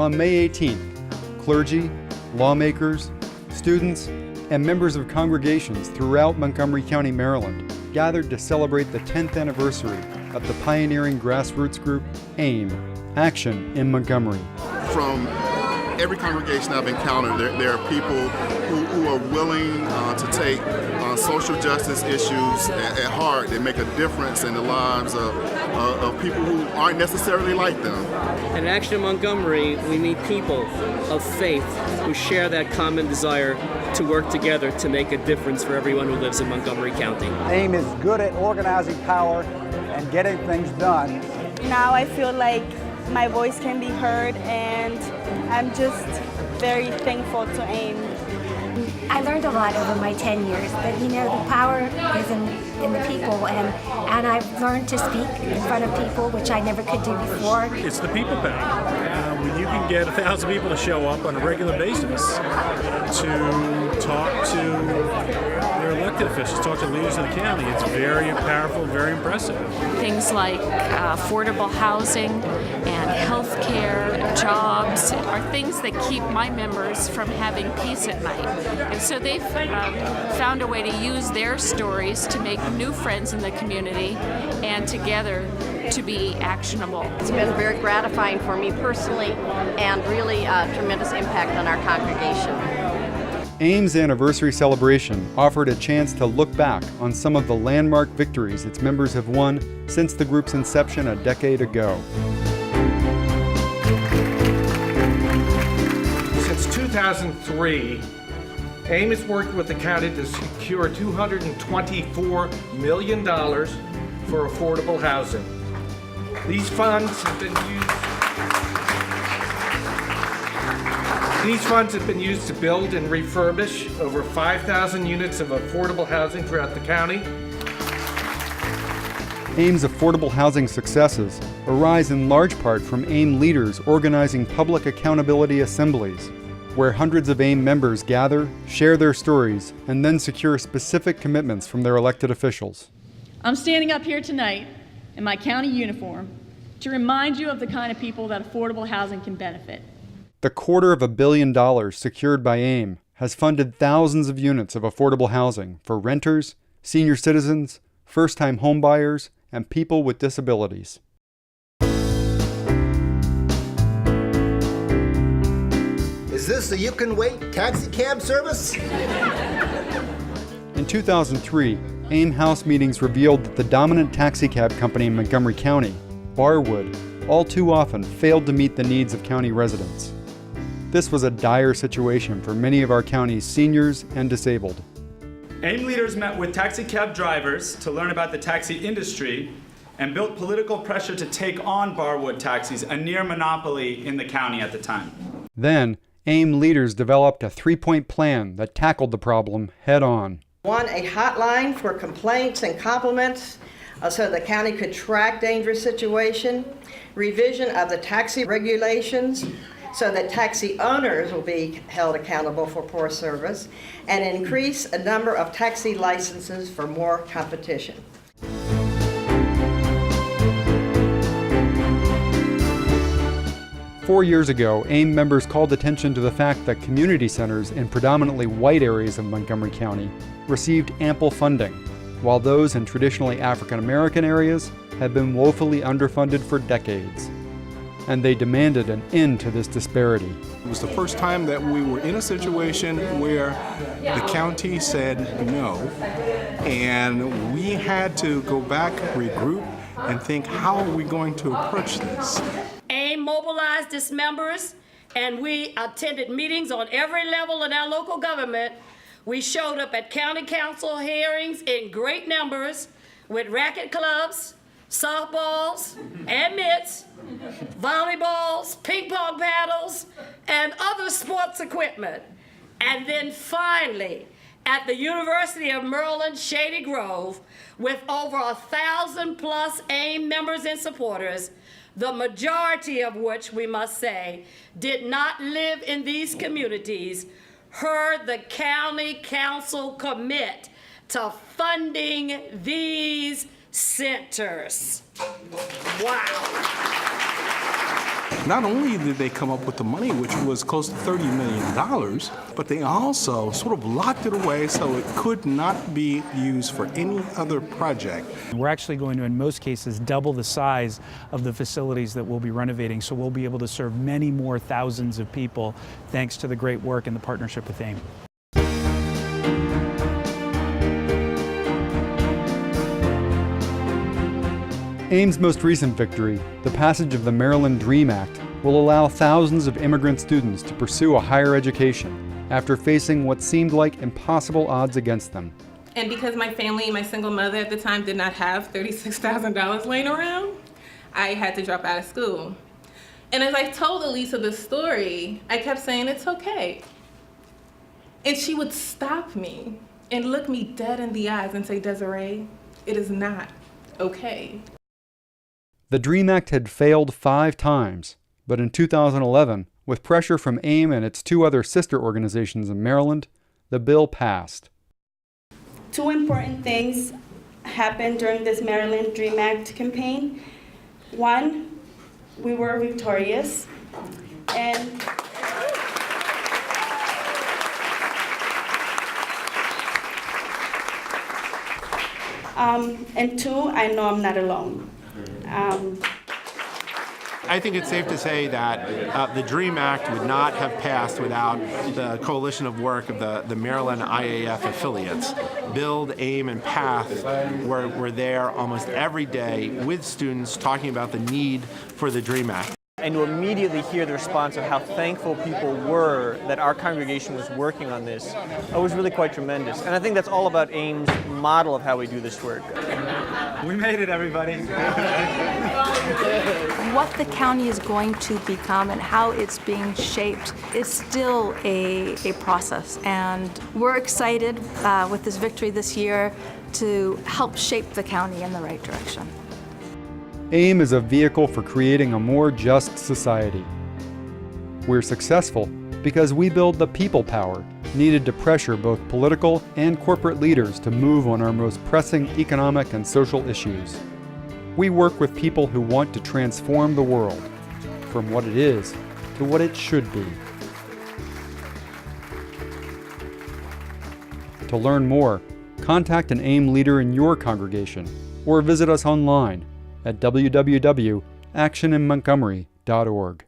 On May 18th, clergy, lawmakers, students, and members of congregations throughout Montgomery County, Maryland, gathered to celebrate the 10th anniversary of the pioneering grassroots group AIM, Action in Montgomery. From every congregation I've encountered, there are people who are willing to take social justice issues at heart. They make a difference in the lives of people who aren't necessarily like them. At Action in Montgomery, we meet people of faith who share that common desire to work together to make a difference for everyone who lives in Montgomery County. AIM is good at organizing power and getting things done. Now I feel like my voice can be heard, and I'm just very thankful to AIM. I learned a lot over my 10 years, but you know, the power is in the people, and I've learned to speak in front of people, which I never could do before. It's the people power. When you can get 1,000 people to show up on a regular basis to talk to their elected officials, talk to leaders of the county, it's very powerful, very impressive. Things like affordable housing and health care, jobs, are things that keep my members from having peace at night. And so they've found a way to use their stories to make new friends in the community and together to be actionable. It's been very gratifying for me personally and really a tremendous impact on our congregation. AIM's anniversary celebration offered a chance to look back on some of the landmark victories its members have won since the group's inception a decade ago. Since 2003, AIM has worked with the county to secure $224 million for affordable housing. These funds have been used to build and refurbish over 5,000 units of affordable housing throughout the county. AIM's affordable housing successes arise in large part from AIM leaders organizing public accountability assemblies, where hundreds of AIM members gather, share their stories, and then secure specific commitments from their elected officials. I'm standing up here tonight in my county uniform to remind you of the kind of people that affordable housing can benefit. The $250 million secured by AIM has funded thousands of units of affordable housing for renters, senior citizens, first-time homebuyers, and people with disabilities. Is this a you can wait taxi cab service? In 2003, AIM House meetings revealed that the dominant taxicab company in Montgomery County, Barwood, all too often failed to meet the needs of county residents. This was a dire situation for many of our county's seniors and disabled. AIM leaders met with taxicab drivers to learn about the taxi industry and built political pressure to take on Barwood taxis, a near monopoly in the county at the time. Then, AIM leaders developed a three-point plan that tackled the problem head-on. One, a hotline for complaints and compliments so the county could track dangerous situation, revision of the taxi regulations so that taxi owners will be held accountable for poor service, and increase a number of taxi licenses for more competition. Four years ago, AIM members called attention to the fact that community centers in predominantly white areas of Montgomery County received ample funding, while those in traditionally African American areas had been woefully underfunded for decades. And they demanded an end to this disparity. It was the first time that we were in a situation where the county said no, and we had to go back, regroup, and think, how are we going to approach this? AIM mobilized its members, and we attended meetings on every level in our local government. We showed up at county council hearings in great numbers with racket clubs, softballs, and mitts, volleyballs, ping pong paddles, and other sports equipment. And then finally, at the University of Maryland, Shady Grove, with over 1,000+ AIM members and supporters, the majority of which, we must say, did not live in these communities, heard the county council commit to funding these centers. Wow. Not only did they come up with the money, which was close to $30 million, but they also sort of locked it away so it could not be used for any other project. We're actually going to, in most cases, double the size of the facilities that we'll be renovating, so we'll be able to serve many more thousands of people thanks to the great work and the partnership with AIM. AIM's most recent victory, the passage of the Maryland DREAM Act, will allow thousands of immigrant students to pursue a higher education after facing what seemed like impossible odds against them. And because my family, my single mother at the time, did not have $36,000 laying around, I had to drop out of school. And as I told Elisa the story, I kept saying, it's okay. And she would stop me and look me dead in the eyes and say, Desiree, it is not okay. The DREAM Act had failed 5 times, but in 2011, with pressure from AIM and its 2 other sister organizations in Maryland, the bill passed. 2 important things happened during this Maryland DREAM Act campaign. 1, we were victorious, and and 2, I know I'm not alone. I think it's safe to say that the DREAM Act would not have passed without the coalition of work of the Maryland IAF affiliates. Build, AIM, and PATH were there almost every day with students talking about the need for the DREAM Act. And to immediately hear the response of how thankful people were that our congregation was working on this was really quite tremendous. And I think that's all about AIM's model of how we do this work. We made it, everybody. What the county is going to become and how it's being shaped is still a process. And we're excited with this victory this year to help shape the county in the right direction. AIM is a vehicle for creating a more just society. We're successful because we build the people power needed to pressure both political and corporate leaders to move on our most pressing economic and social issues. We work with people who want to transform the world from what it is to what it should be. To learn more, contact an AIM leader in your congregation or visit us online at www.actioninmontgomery.org.